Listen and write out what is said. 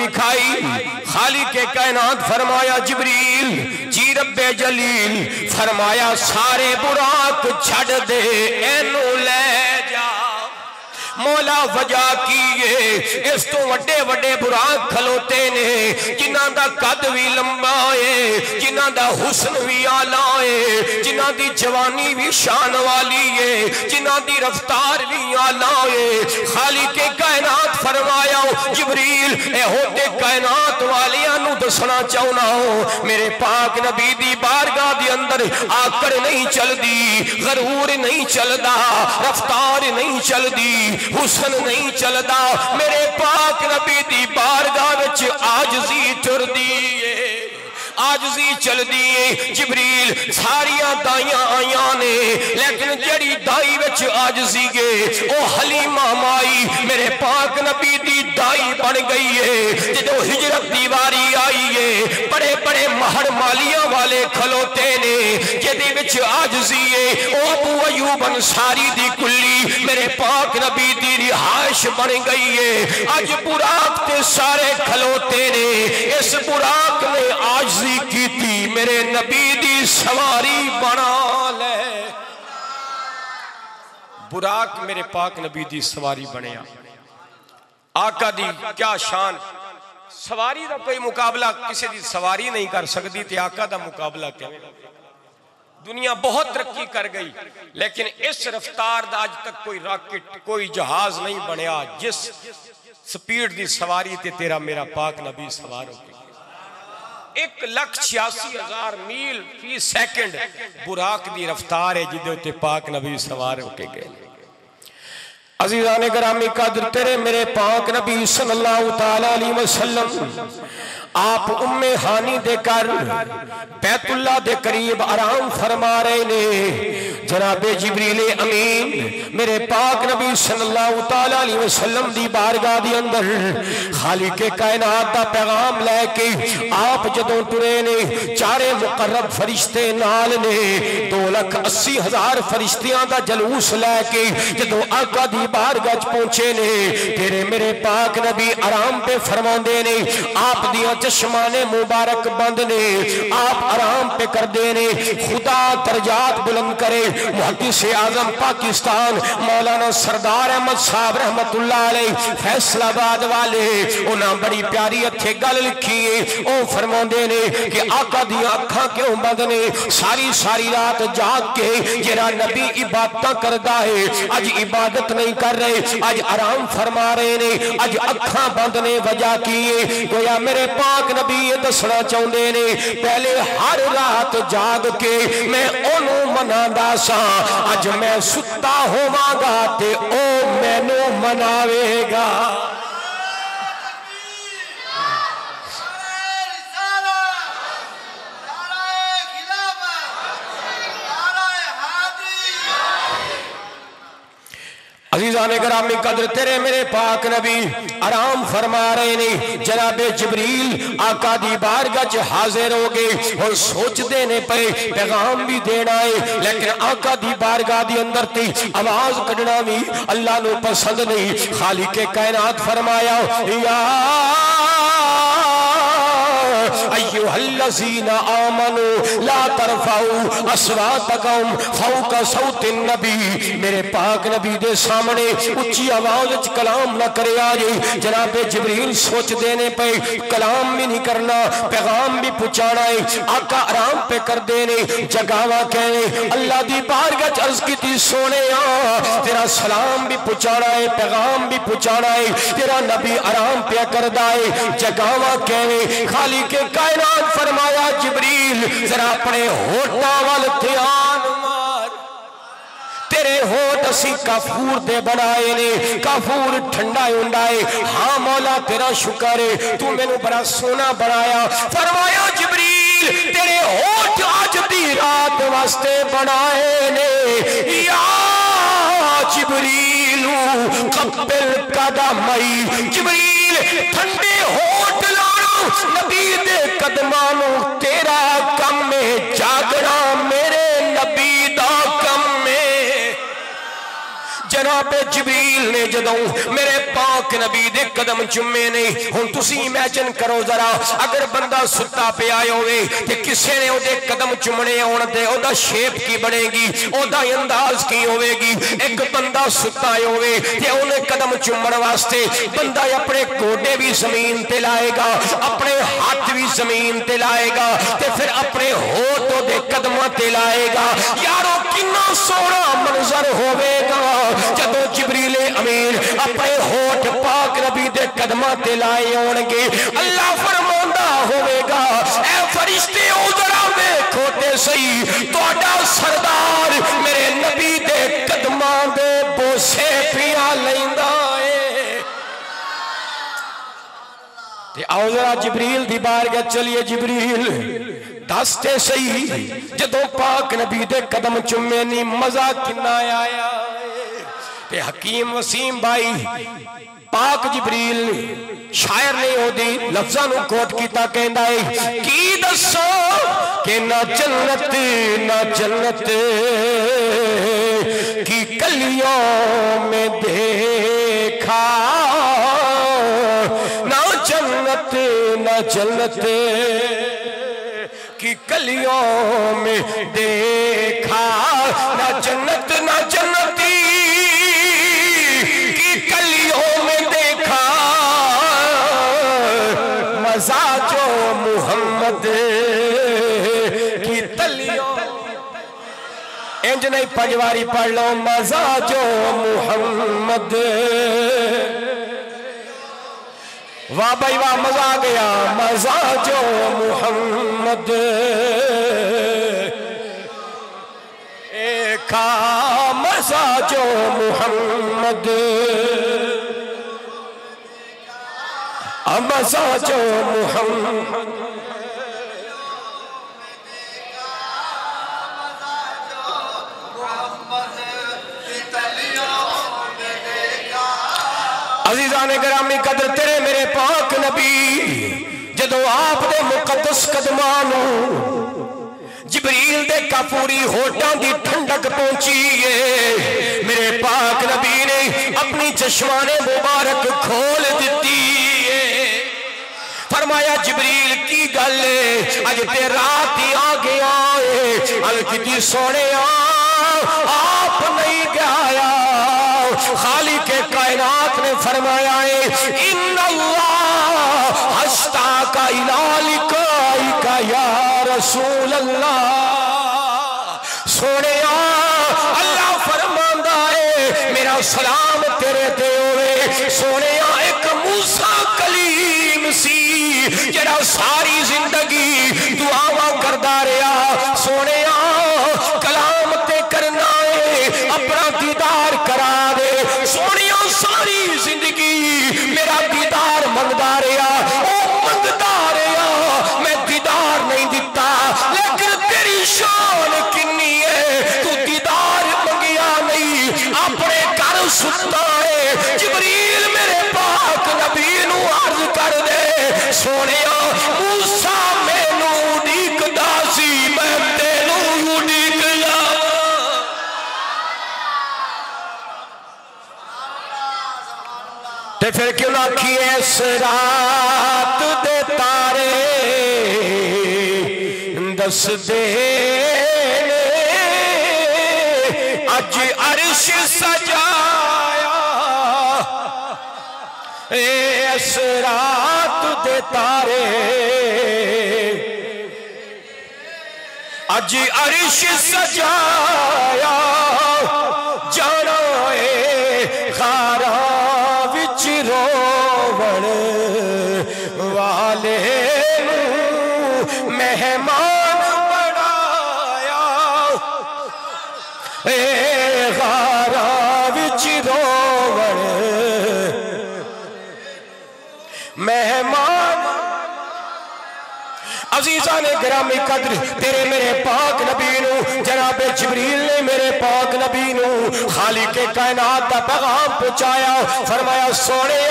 दिखाई। खालिके कायनात फरमाया जिब्रील जी रब्बे जलील, फरमाया सारे बुराक छड़ दे एनू ले जा। मौला वजह की है इस तो वड्डे वड्डे बुराक खलोते ने जिन्हां दा कद भी लंबा है, जिन्हां दा हुस्न भी आला है, जिन्हां दी जवानी भी शान वाली है, जिन्हां दी रफ्तार भी आला है। खालिके कायनात फरमाया जिब्रील ए होते कायनात वालियां नू दसना चाहना हो मेरे पाक नबी दी बारगाह दे अंदर आकड़ नहीं चलदी, गरूर नहीं चलदा, रफ्तार नहीं चलदी, हुस्न नहीं चलदा। मेरे पाक नबी दी बारगाह विच आजजी टुरदी है, आजजी चलदी है। जिब्रील सारिया दाइयां आईया ने लेकिन जड़ी दाई विच आजजी गए ओ हलीमा माई मेरे पाक नबी दी दाई बन गई है। जो हिजरत दी वारी आई है बड़े बड़े महर मालिया वाले खलोते ने जिहदे विच आजजी है ओ अबू अयूब अंसारी दी कुल्ली मेरे पाक नबी दी रिहाइश बन गई है। अज बुराक ते सारे खलोते ने, इस बुराक ने आजजी की थी मेरे नबी दी सवारी बना ले। बुराक मेरे पाक नबी दी सवारी बनया। आका दी क्या शान, सवारी का कोई मुकाबला किसी दी सवारी नहीं कर सकती, ते आका दा मुकाबला किवें? दुनिया बहुत तरक्की कर गई लेकिन इस रफ्तार दा अज तक कोई रॉकेट कोई जहाज नहीं बनया जिस स्पीड दी सवारी ते तेरा मेरा पाक नबी सवार हो गया। 1,86,000 मील फी सेकंड बुराक दी रफ्तार है जिदे उत्ते पाक नबी सवार होके गए। अजीज़ाने गिरामी कदर तेरे मेरे पाक नबी सल्लल्लाहु तआला अलैहि वसल्लम आप उम्मे हानी दे कर बैतुल्ला दे करीब आराम फरमा रहे ने। जनाबे जिब्रील अमीन मेरे पाक नबी सल्लल्लाहु तआला अलैहि वसल्लम दी बारगाह दे अंदर खालिके कायनात दा पैगाम लेके आप जदों टुरे ने, चारे मुकर्रब फरिश्ते नाल ने, 2,80,000 फरिश्तियां दा जलूस लेके जदों आका दी बारगाह च पहुंचे ने, तेरे मेरे पाक नबी आराम पे फरमांदे ने। आप दियां चश्माने मुबारक बंद ने, आप आराम पे कर दे ने। खुदा दर्जात बुलंद करे। मुहद्दिस आजम पाकिस्तान मौलाना सरदार अहमद साहब रहमतुल्लाह अलैह फैसलाबाद वाले उन्हें बड़ी प्यारी इत्थे गल लिखी है। ओ फरमांदे ने कि आका दी अखां क्यों बंद ने? सारी सारी रात जाग के जेड़ा नबी इबादत करदा है अज इबादत नहीं कर रहे, अज आराम फरमा रहे ने, अज अखां बंद ने। वजह की है? गोया मेरे पाक नबी ये दसना चाहते ने पहले हर रात जाग के मैं ओनू मनांदा सा, अज मैं सुता होवांगा ते ओ मैनू मनावेगा। अजीज़ाने गिरामी कदर तेरे मेरे पाक नबी आराम फरमा रहे ने। जनाबे जिब्रील आका दी बारगाह च हाजिर हो गए और सोचते ने पे पैगाम भी देना है लेकिन आका दी बारगाह दी अंदर ती आवाज कढ़ना भी अल्लाह नू पसंद नहीं। खालिके कायनात फरमाया या अय्युहल्लज़ीना आमनू ला तरफाऊ अस्वातकुम फौका सौतिन नबी। मेरे पाक नबी दे सामने उच्ची आवाज च कलाम ना करे आज। जनाबे जिब्रील सोचते ने पे कलाम भी नहीं करना, पैगाम भी पहुंचाना है। आका आराम पे कर देने जगावा कहने अल्लाह दी बारगाह च अर्ज की सोने तेरा सलाम भी पहुंचाना है, पैगाम भी पहुंचाना है। तेरा नबी आराम पे करदा है जगावा कहने। खाली के कायनात फरमाया जिब्रील जरा अपने होठा वाल ध्यान मार, तेरे होठ असी काफूर दे बनाए ने, काफूर ठंडा हुंदा है। हाँ मौला तेरा शुक्र है तू मैनू बड़ा सोना बनाया। फरमाया जिब्रील तेरे होठ आज दी रात वास्ते बनाए ने। या जिब्रीलू कब्बिल कदमई, जिब्रील ठंडे होठ लानो नबी दे कदमां तेरा कम में जागना मेरे नबी दा कम में। जनाब जिब्रील ने जदों मेरे पाक नबी दे कदम चुमे नहीं। हुण तुसी इमेजिन करो जरा, अगर बंदा सुता पिया होवे ते किसी ने ओदे कदम चुमने आउण ते ओदा शेप की बनेगी, ओदा अंदाज की होवेगी। एक बंदा सुता होवे ते ओने कदम चुमण वास्ते बंदा अपने गोडे भी जमीन ते लाएगा, अपने हाथ भी जमीन ते लाएगा ते फिर अपने होठ ओदे कदमां ते लाएगा। यारो कितना सोहना मंजर होवेगा जदों जिब्रील अमीन अपने होठ पाक नबी दे कदमां ते लाए होणगे। अल्लाह फरमांदा होवेगा, ऐ फरिश्ते ओ जरा देखो ते सही, तुहाडा सरदार मेरे नबी दे कदमां दे बोसे पिया लैंदा है। ते आओ जरा जिब्रील दी बारगाह चलिए। जिब्रील दसते सही, जदों पाक नबी दे कदम चुमे नी मजा किन्ना आया। ते हकीम वसीम भाई पाक जिब्रील शायर ने ओदी लफ्ज़ां नूं कोट कीता, कहंदा है की दसो कि ना जन्नत की कलियों में देखा, ना जन्नत की कलियों में देखा, ना जन्नती की कलियों में देखा, मजा जो मुहम्मद की तलियों। इंज नहीं पंजवारी पढ़ लो, मजा जो मुहम्मद। वाह भाई वाह, मजा आ गया। मजा जो मुहम्मद का, मजा जो मुहम्मद, मजा जो मुहम्मद। अजीज़ाने गिरामी कदर तेरे मेरे पाक नबी जदों आप दे मुकद्दस कदमां नूं जिब्रील दे काफूरी होठां दी ठंडक पहुंची है, मेरे पाक नबी ने अपनी चश्माने मुबारक खोल दी है। फरमाया जिब्रील की गल है, अज ते रात ही आ गया है। अलकिती सोने आप नहीं गया। खालिक के कायनात ने फरमाया है इन्नल्लाह हस्ताका इला लिकाइका या रसूल अल्लाह। सोने अल्लाह फरमांदा है मेरा सलाम तेरे ते होवे। सोने एक मूसा कलीम सी जरा सारी जिंदगी दुआवां करदा रहा। सोने कलाम ते करना है, अपना दीदार करा दे। सोनिया सारी जिंदगी मेरा दीदार मंगदा रहा, ओ मंगदा रहा, मैं दीदार नहीं दिता। लेकिन तेरी शान किन्नी है, तू दीदार मंगिया नहीं, अपने घर सुता है। जिब्रील मेरे पाक नबी नू अर्ज कर दे, सोने मूसा मैनू उड़ीकदा सी, मैं तेनू उड़ीक लावां। ते फिर क्यों ना आखिए इस रात दे तारे दस दे अज अर्श सजाया। इस रात दे तारे अज अर्श सजाया। जाना है खारा विच रोवण वाले मेहमान बनाया। खारा विच रोवण मेहमान। अजीज़ा ने गिरामी कदर तेरे मेरे पाक नबी नू जनाब जिब्रील ने मेरे पाक नबी नू खालिक के कायनात दा पैगाम पहुंचाया। फरमाया सोने